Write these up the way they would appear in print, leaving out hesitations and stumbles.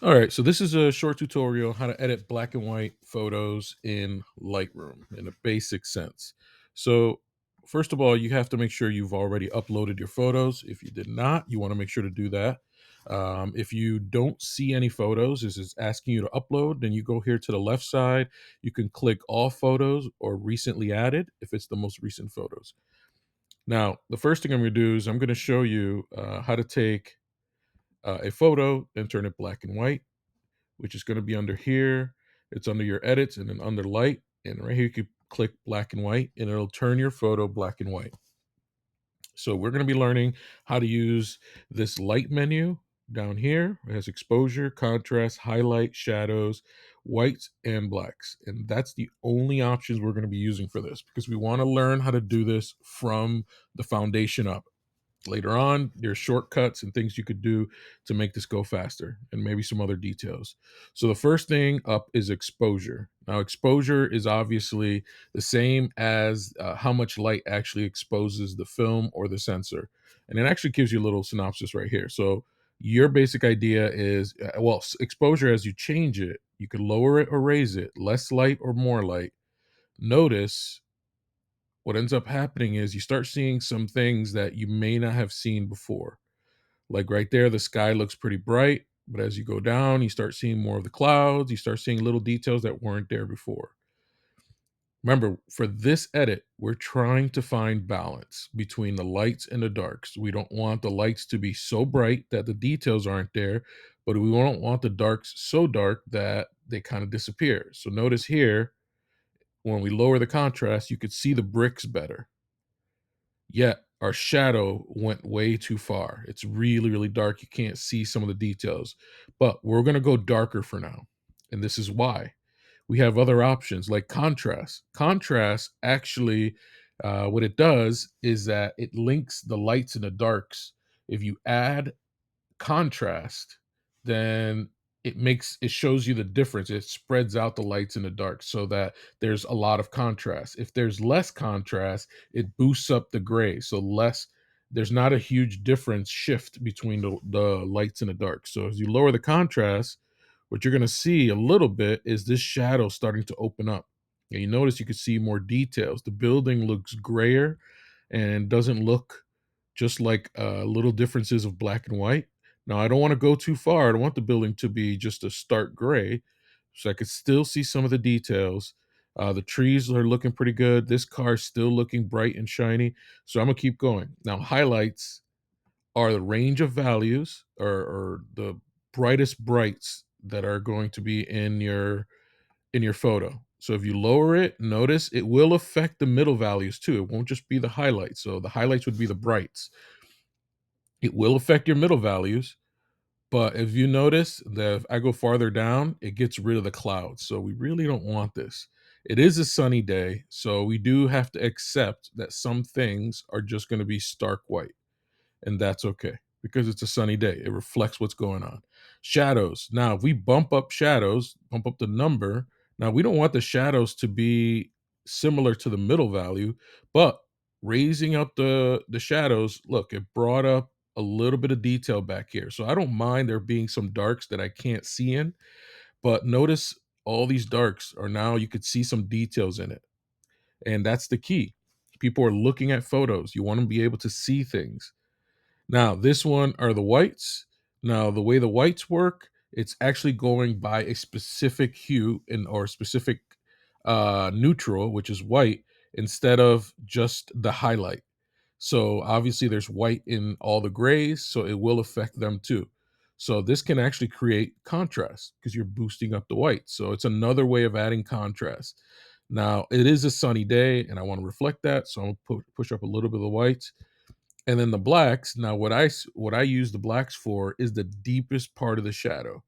All right, so this is a short tutorial how to edit black and white photos in Lightroom in a basic sense. So, first of all, you have to make sure you've already uploaded your photos. If you did not, you want to make sure to do that. If you don't see any photos, this is asking you to upload, then you go here to the left side. You can click all photos or recently added if it's the most recent photos. Now, the first thing I'm going to do is I'm going to show you how to take a photo and turn it black and white, which is going to be under here. It's under your edits and then under light. And right here, you can click black and white and it'll turn your photo black and white. So we're going to be learning how to use this light menu down here. It has exposure, contrast, highlight, shadows, whites, and blacks. And that's the only options we're going to be using for this because we want to learn how to do this from the foundation up. Later on, there's shortcuts and things you could do to make this go faster and maybe some other details. So the first thing up is exposure. Now, exposure is obviously the same as how much light actually exposes the film or the sensor. And it actually gives you a little synopsis right here. So your basic idea is, exposure, as you change it, you can lower it or raise it, less light or more light. Notice what ends up happening is you start seeing some things that you may not have seen before. Like right there, the sky looks pretty bright, but as you go down, you start seeing more of the clouds. You start seeing little details that weren't there before. Remember, for this edit, we're trying to find balance between the lights and the darks. We don't want the lights to be so bright that the details aren't there, but we don't want the darks so dark that they kind of disappear. So notice here, when we lower the contrast, you could see the bricks better. Yet our shadow went way too far. It's really, really dark. You can't see some of the details, but we're going to go darker for now. And this is why we have other options like contrast. Contrast actually, what it does is that it links the lights and the darks. If you add contrast, then it shows you the difference. It spreads out the lights and the dark so that there's a lot of contrast. If there's less contrast, it boosts up the gray. So less there's not a huge difference shift between the lights and the dark. So as you lower the contrast, what you're going to see a little bit is this shadow starting to open up. And you notice you can see more details. The building looks grayer and doesn't look just like little differences of black and white. Now, I don't want to go too far. I don't want the building to be just a stark gray. So I could still see some of the details. The trees are looking pretty good. This car is still looking bright and shiny. So I'm going to keep going. Now, highlights are the range of values or the brightest brights that are going to be in your photo. So if you lower it, notice it will affect the middle values too. It won't just be the highlights. So the highlights would be the brights. It will affect your middle values, but if you notice that if I go farther down, it gets rid of the clouds. So we really don't want this. It is a sunny day, so we do have to accept that some things are just going to be stark white, and that's okay because it's a sunny day. It reflects what's going on. Shadows. Now, if we bump up shadows, bump up the number, now we don't want the shadows to be similar to the middle value, but raising up the shadows, look, it brought up a little bit of detail back here. So I don't mind there being some darks that I can't see in, but notice all these darks are now you could see some details in it. And that's the key. People are looking at photos. You want to be able to see things. Now, this one are the whites. Now, the way the whites work, it's actually going by a specific hue and or specific neutral, which is white, instead of just the highlight. So obviously there's white in all the grays, so it will affect them too. So this can actually create contrast because you're boosting up the white. So it's another way of adding contrast. Now, it is a sunny day and I want to reflect that, so I'm going to push up a little bit of the whites. And then the blacks, now what I use the blacks for is the deepest part of the shadow.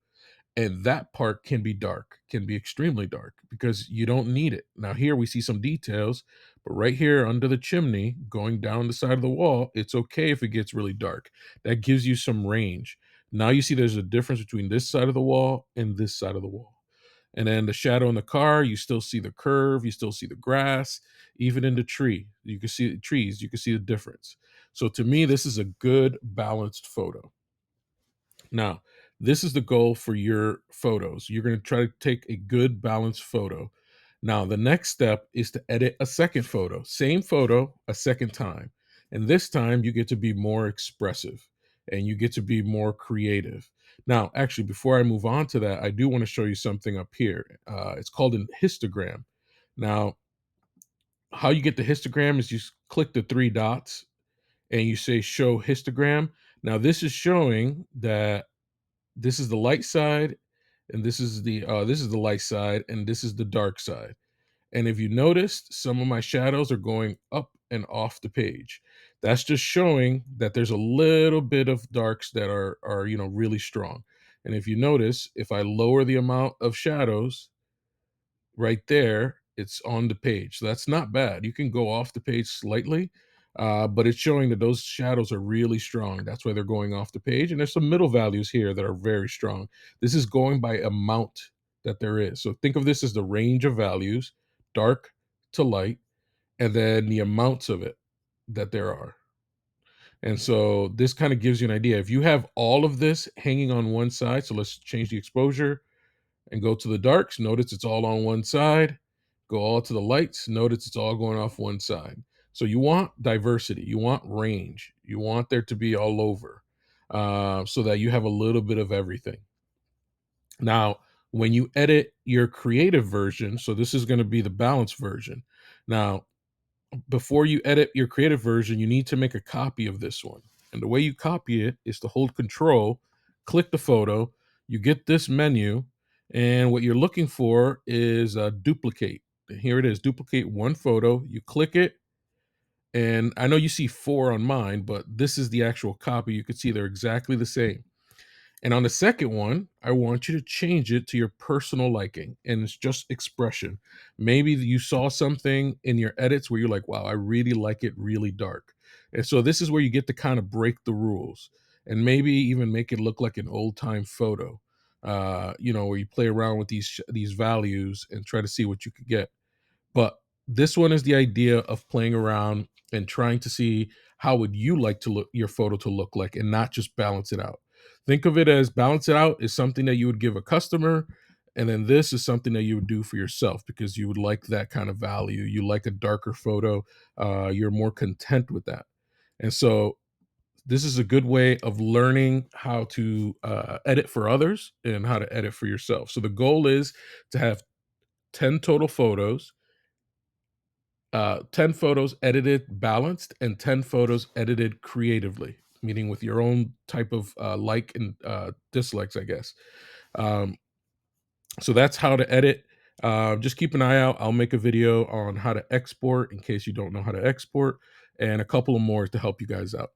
And that part can be dark, can be extremely dark because you don't need it. Now here we see some details, but right here under the chimney going down the side of the wall, it's okay if it gets really dark. That gives you some range. Now you see there's a difference between this side of the wall and this side of the wall. And then the shadow in the car, you still see the curve, you still see the grass, even in the tree. You can see the trees, you can see the difference. So to me, this is a good balanced photo. Now, This is the goal for your photos. You're going to try to take a good balanced photo. Now, the next step is to edit a second photo, same photo, a second time. And this time you get to be more expressive and you get to be more creative. Now, actually, before I move on to that, I do want to show you something up here. It's called an histogram. Now, how you get the histogram is click the three dots and you say show histogram. Now, this is showing that this is the light side and this is the light side and this is the dark side. And if you noticed, some of my shadows are going up and off the page. That's just showing that there's a little bit of darks that are really strong. And if you notice, if I lower the amount of shadows right there, it's on the page. So that's not bad. You can go off the page slightly, but it's showing that those shadows are really strong. That's why they're going off the page. And there's some middle values here that are very strong. This is going by amount that there is. So think of this as the range of values, dark to light, and then the amounts of it that there are. And so this kind of gives you an idea. If you have all of this hanging on one side, so let's change the exposure and go to the darks. Notice it's all on one side. Go all to the lights. Notice it's all going off one side. So you want diversity. You want range. You want there to be all over, so that you have a little bit of everything. Now, when you edit your creative version, so this is going to be the balanced version. Now, before you edit your creative version, you need to make a copy of this one. And the way you copy it is to hold control, click the photo, you get this menu, and what you're looking for is duplicate. Here it is, duplicate one photo. You click it, and I know you see four on mine, but this is the actual copy. You can see they're exactly the same. And on the second one, I want you to change it to your personal liking, and it's just expression. Maybe you saw something in your edits where you're like, wow, I really like it really dark. And so this is where you get to kind of break the rules and maybe even make it look like an old time photo, where you play around with these values and try to see what you could get. But this one is the idea of playing around and trying to see how would you like to look your photo to look like and not just balance it out. Think of it as balance it out is something that you would give a customer, and then this is something that you would do for yourself because you would like that kind of value. You like a darker photo. You're more content with that. And so this is a good way of learning how to edit for others and how to edit for yourself. So the goal is to have 10 total photos, 10 photos edited balanced and 10 photos edited creatively, meaning with your own type of like and dislikes, I guess. Um, so that's how to edit. Just keep an eye out. I'll make a video on how to export in case you don't know how to export, and a couple of more to help you guys out.